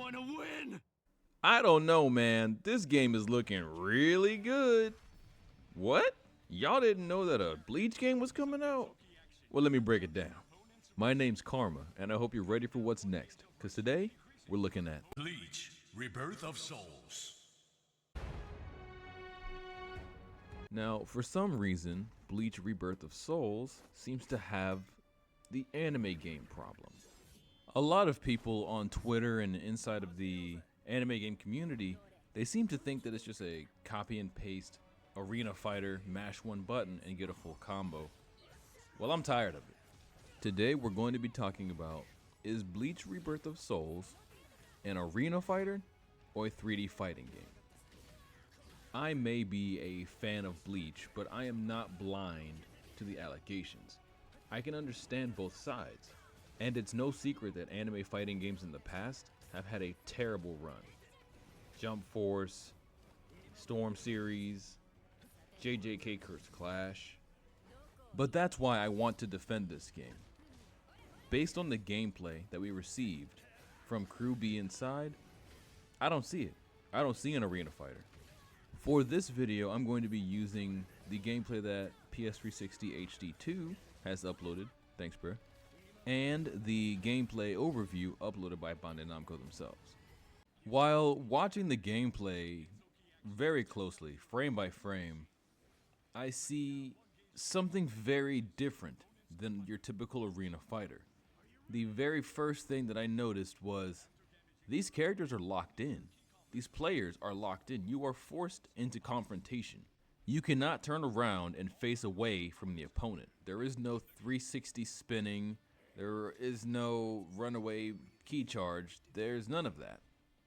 wanna win? I don't know, man. This game is looking really good. What? Y'all didn't know that a Bleach game was coming out? Well, let me break it down. My name's Karma, and I hope you're ready for what's next, because today, we're looking at Bleach Rebirth of Souls. Now, for some reason, Bleach Rebirth of Souls seems to have the anime game problem. A lot of people on Twitter and inside of the anime game community, they seem to think that it's just a copy and paste arena fighter, mash one button and get a full combo. Well, I'm tired of it. Today we're going to be talking about, is Bleach Rebirth of Souls an arena fighter or a 3D fighting game? I may be a fan of Bleach, but I am not blind to the allegations. I can understand both sides, and it's no secret that anime fighting games in the past have had a terrible run. Jump Force, Storm Series, JJK Curse Clash. But that's why I want to defend this game. Based on the gameplay that we received from Crew B Inside, I don't see it. I don't see an arena fighter. For this video, I'm going to be using the gameplay that PS360 HD2 has uploaded, thanks bro, and the gameplay overview uploaded by Bandai Namco themselves. While watching the gameplay very closely, frame by frame, I see something very different than your typical arena fighter. The very first thing that I noticed was these characters are locked in. These players are locked in. You are forced into confrontation. You cannot turn around and face away from the opponent. There is no 360 spinning. There is no runaway key charge. There's none of that.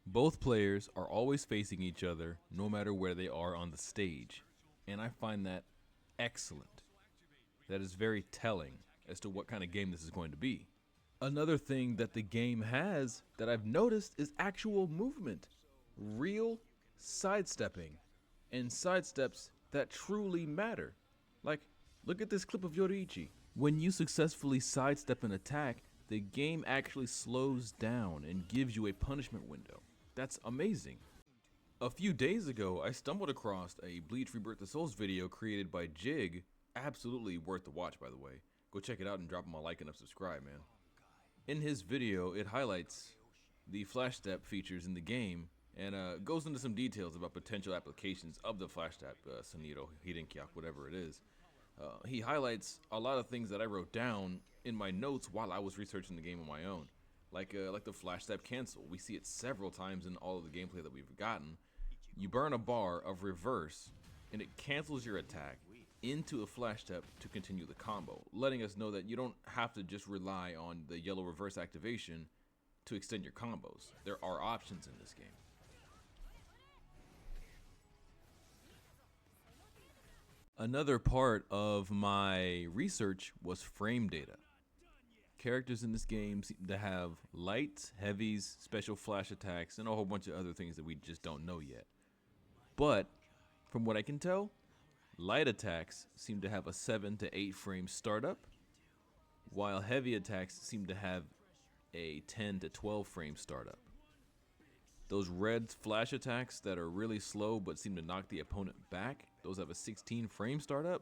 Both players are always facing each other no matter where they are on the stage. And I find that excellent. That is very telling as to what kind of game this is going to be. Another thing that the game has that I've noticed is actual movement. Real sidestepping, and sidesteps that truly matter. Like, look at this clip of Yoriichi. When you successfully sidestep an attack, the game actually slows down and gives you a punishment window. That's amazing. A few days ago, I stumbled across a Bleach Rebirth of Souls video created by Jig. Absolutely worth the watch, by the way. Go check it out and drop him a like and a subscribe, man. In his video, it highlights the flash step features in the game and goes into some details about potential applications of the flash step, Sanito, Hidenkyak, whatever it is. He highlights a lot of things that I wrote down in my notes while I was researching the game on my own. Like the flash step cancel. We see it several times in all of the gameplay that we've gotten. You burn a bar of reverse, and it cancels your attack into a flash step to continue the combo, letting us know that you don't have to just rely on the yellow reverse activation to extend your combos. There are options in this game. Another part of my research was frame data. Characters in this game seem to have lights, heavies, special flash attacks, and a whole bunch of other things that we just don't know yet. But from what I can tell, light attacks seem to have a 7 to 8 frame startup, while heavy attacks seem to have a 10 to 12 frame startup. Those red flash attacks that are really slow but seem to knock the opponent back, those have a 16 frame startup,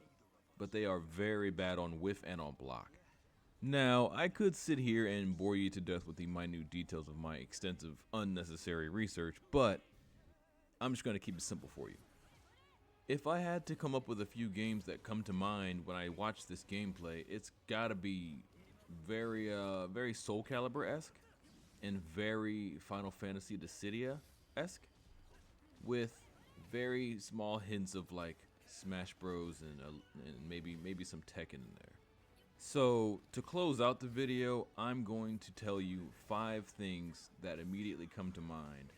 but they are very bad on whiff and on block. Now, I could sit here and bore you to death with the minute details of my extensive, unnecessary research, but I'm just going to keep it simple for you. If I had to come up with a few games that come to mind when I watch this gameplay, it's got to be very Soul Calibur-esque and very Final Fantasy Dissidia-esque, with very small hints of like Smash Bros and maybe some Tekken in there. So to close out the video, I'm going to tell you 5 things that immediately come to mind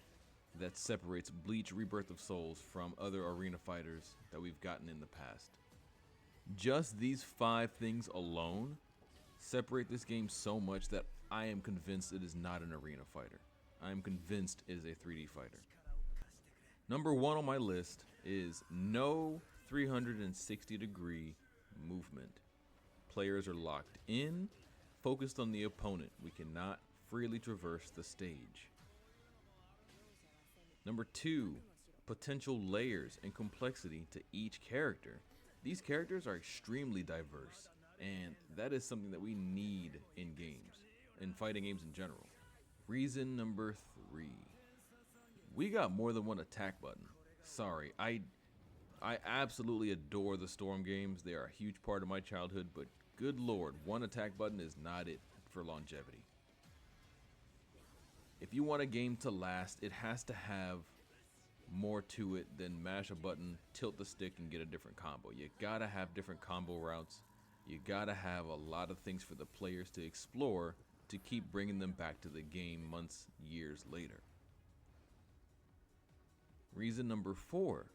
that separates Bleach Rebirth of Souls from other arena fighters that we've gotten in the past. Just these 5 things alone separate this game so much that I am convinced it is not an arena fighter. I am convinced it is a 3D fighter. Number 1 on my list is no 360-degree movement. Players are locked in, focused on the opponent. We cannot freely traverse the stage. Number 2, potential layers and complexity to each character. These characters are extremely diverse, and that is something that we need in games, in fighting games in general. Reason number 3, we got more than one attack button. Sorry, I absolutely adore the Storm games. They are a huge part of my childhood, but good lord, one attack button is not it for longevity. If you want a game to last, it has to have more to it than mash a button, tilt the stick, and get a different combo. You gotta have different combo routes. You gotta have a lot of things for the players to explore to keep bringing them back to the game months, years later. Reason number 4,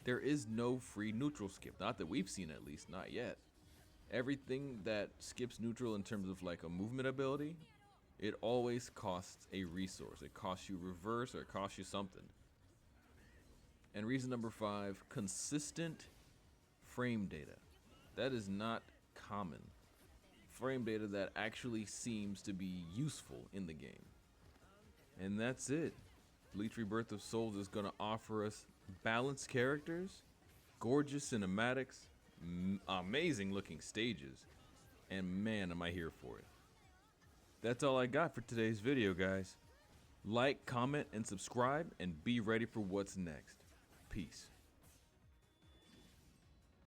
there is no free neutral skip. Not that we've seen, at least, not yet. Everything that skips neutral in terms of like a movement ability, it always costs a resource. It costs you reverse or it costs you something. And reason number 5, consistent frame data. That is not common. Frame data that actually seems to be useful in the game. And that's it. Bleach Rebirth of Souls is going to offer us balanced characters, gorgeous cinematics, amazing looking stages, and man, am I here for it. That's all I got for today's video, guys. Like, comment, and subscribe, and be ready for what's next. Peace.